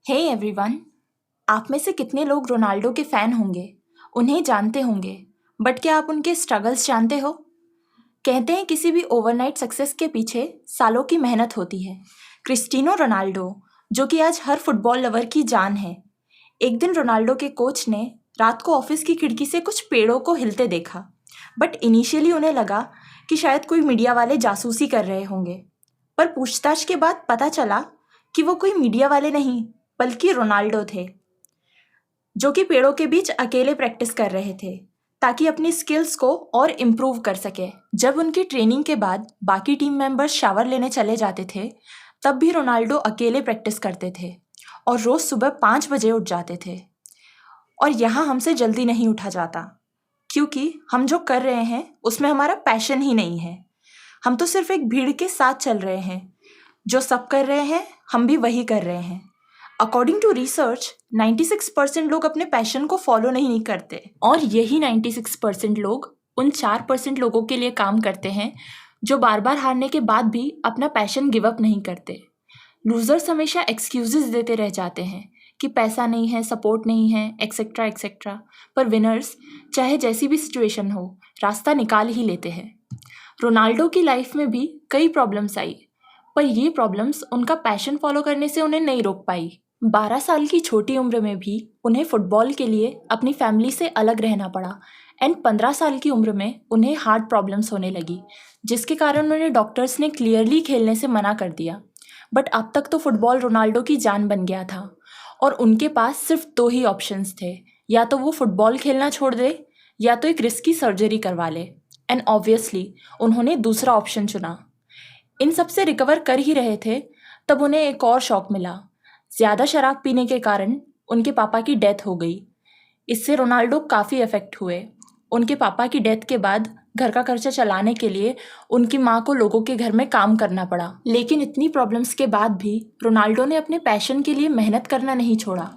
Hey everyone, आप में से कितने लोग रोनाल्डो के फ़ैन होंगे, उन्हें जानते होंगे, बट क्या आप उनके स्ट्रगल्स जानते हो? कहते हैं किसी भी ओवरनाइट सक्सेस के पीछे सालों की मेहनत होती है। क्रिस्टियानो रोनाल्डो, जो कि आज हर फुटबॉल लवर की जान है, एक दिन रोनाल्डो के कोच ने रात को ऑफिस की खिड़की से कुछ पेड़ों को हिलते देखा, बट इनिशियली उन्हें लगा कि शायद कोई मीडिया वाले जासूसी कर रहे होंगे। पर पूछताछ के बाद पता चला कि वो कोई मीडिया वाले नहीं बल्कि रोनाल्डो थे, जो कि पेड़ों के बीच अकेले प्रैक्टिस कर रहे थे ताकि अपनी स्किल्स को और इम्प्रूव कर सके। जब उनकी ट्रेनिंग के बाद बाकी टीम मेंबर्स शावर लेने चले जाते थे, तब भी रोनाल्डो अकेले प्रैक्टिस करते थे और रोज़ सुबह 5 बजे उठ जाते थे। और यहाँ हमसे जल्दी नहीं उठा जाता, क्योंकि हम जो कर रहे हैं उसमें हमारा पैशन ही नहीं है। हम तो सिर्फ एक भीड़ के साथ चल रहे हैं, जो सब कर रहे हैं हम भी वही कर रहे हैं। अकॉर्डिंग टू रिसर्च 96% लोग अपने पैशन को फॉलो नहीं करते, और यही 96% लोग उन 4% लोगों के लिए काम करते हैं जो बार बार हारने के बाद भी अपना पैशन गिव अप नहीं करते। लूजर्स हमेशा एक्सक्यूजेस देते रह जाते हैं कि पैसा नहीं है, सपोर्ट नहीं है, एक्सेट्रा एक्सेट्रा, पर विनर्स चाहे जैसी भी सिचुएशन हो रास्ता निकाल ही लेते हैं। रोनाल्डो की लाइफ में भी कई प्रॉब्लम्स आई, पर ये प्रॉब्लम्स उनका पैशन फॉलो करने से उन्हें नहीं रोक पाई। 12 साल की छोटी उम्र में भी उन्हें फुटबॉल के लिए अपनी फैमिली से अलग रहना पड़ा, एंड 15 साल की उम्र में उन्हें हार्ट प्रॉब्लम्स होने लगी, जिसके कारण उन्हें डॉक्टर्स ने क्लियरली खेलने से मना कर दिया। बट अब तक तो फुटबॉल रोनाल्डो की जान बन गया था और उनके पास सिर्फ 2 ही ऑप्शंस थे, या तो वो फुटबॉल खेलना छोड़ दे या तो एक रिस्की सर्जरी करवा ले, एंड ऑब्वियसली उन्होंने दूसरा ऑप्शन चुना। इन सब से रिकवर कर ही रहे थे तब उन्हें एक और शॉक मिला। ज़्यादा शराब पीने के कारण उनके पापा की डेथ हो गई। इससे रोनाल्डो काफ़ी अफेक्ट हुए। उनके पापा की डेथ के बाद घर का खर्चा चलाने के लिए उनकी माँ को लोगों के घर में काम करना पड़ा। लेकिन इतनी प्रॉब्लम्स के बाद भी रोनाल्डो ने अपने पैशन के लिए मेहनत करना नहीं छोड़ा।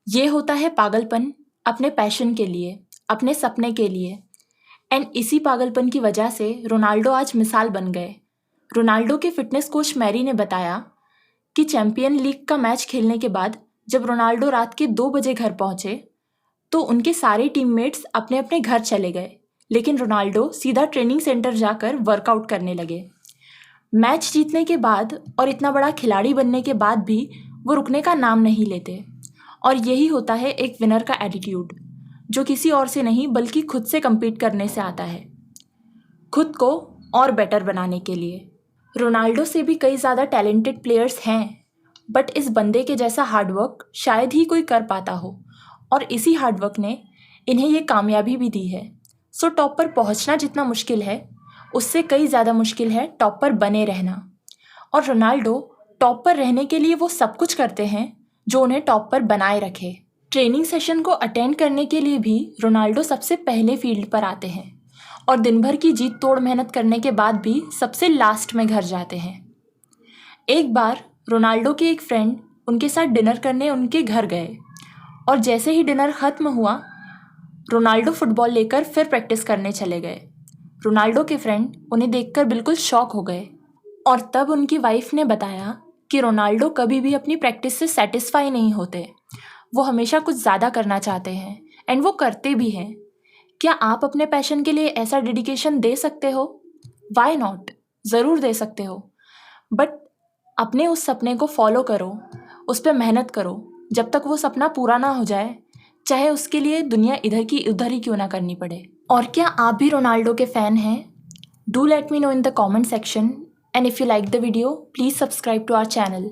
ये होता है पागलपन, अपने पैशन के लिए, अपने सपने के लिए। एंड इसी पागलपन की वजह से रोनाल्डो आज मिसाल बन गए। रोनाल्डो के फिटनेस कोच मैरी ने बताया कि चैंपियन लीग का मैच खेलने के बाद जब रोनाल्डो रात के 2 बजे घर पहुंचे तो उनके सारे टीममेट्स अपने अपने घर चले गए, लेकिन रोनाल्डो सीधा ट्रेनिंग सेंटर जाकर वर्कआउट करने लगे। मैच जीतने के बाद और इतना बड़ा खिलाड़ी बनने के बाद भी वो रुकने का नाम नहीं लेते। और यही होता है एक विनर का एटीट्यूड, जो किसी और से नहीं बल्कि खुद से compete करने से आता है, खुद को और बेटर बनाने के लिए। रोनाल्डो से भी कई ज़्यादा टैलेंटेड प्लेयर्स हैं, बट इस बंदे के जैसा हार्डवर्क शायद ही कोई कर पाता हो, और इसी हार्डवर्क ने इन्हें ये कामयाबी भी दी है। सो टॉप पर पहुंचना जितना मुश्किल है, उससे कई ज़्यादा मुश्किल है टॉप पर बने रहना। और रोनाल्डो टॉप पर रहने के लिए वो सब कुछ करते हैं जो उन्हें टॉप पर बनाए रखे। ट्रेनिंग सेशन को अटेंड करने के लिए भी रोनाल्डो सबसे पहले फील्ड पर आते हैं और दिन भर की जीत तोड़ मेहनत करने के बाद भी सबसे लास्ट में घर जाते हैं। एक बार रोनाल्डो के एक फ्रेंड उनके साथ डिनर करने उनके घर गए, और जैसे ही डिनर ख़त्म हुआ रोनाल्डो फुटबॉल लेकर फिर प्रैक्टिस करने चले गए। रोनाल्डो के फ्रेंड उन्हें देखकर बिल्कुल शॉक हो गए, और तब उनकी वाइफ ने बताया कि रोनाल्डो कभी भी अपनी प्रैक्टिस से सेटिस्फाई नहीं होते, वो हमेशा कुछ ज़्यादा करना चाहते हैं, एंड वो करते भी हैं। क्या आप अपने पैशन के लिए ऐसा डेडिकेशन दे सकते हो? वाई नॉट, ज़रूर दे सकते हो, बट अपने उस सपने को फॉलो करो, उस पर मेहनत करो जब तक वो सपना पूरा ना हो जाए, चाहे उसके लिए दुनिया इधर की उधर ही क्यों ना करनी पड़े। और क्या आप भी रोनाल्डो के फ़ैन हैं? Do let me know in the comment section, and if you like the video please subscribe to our channel.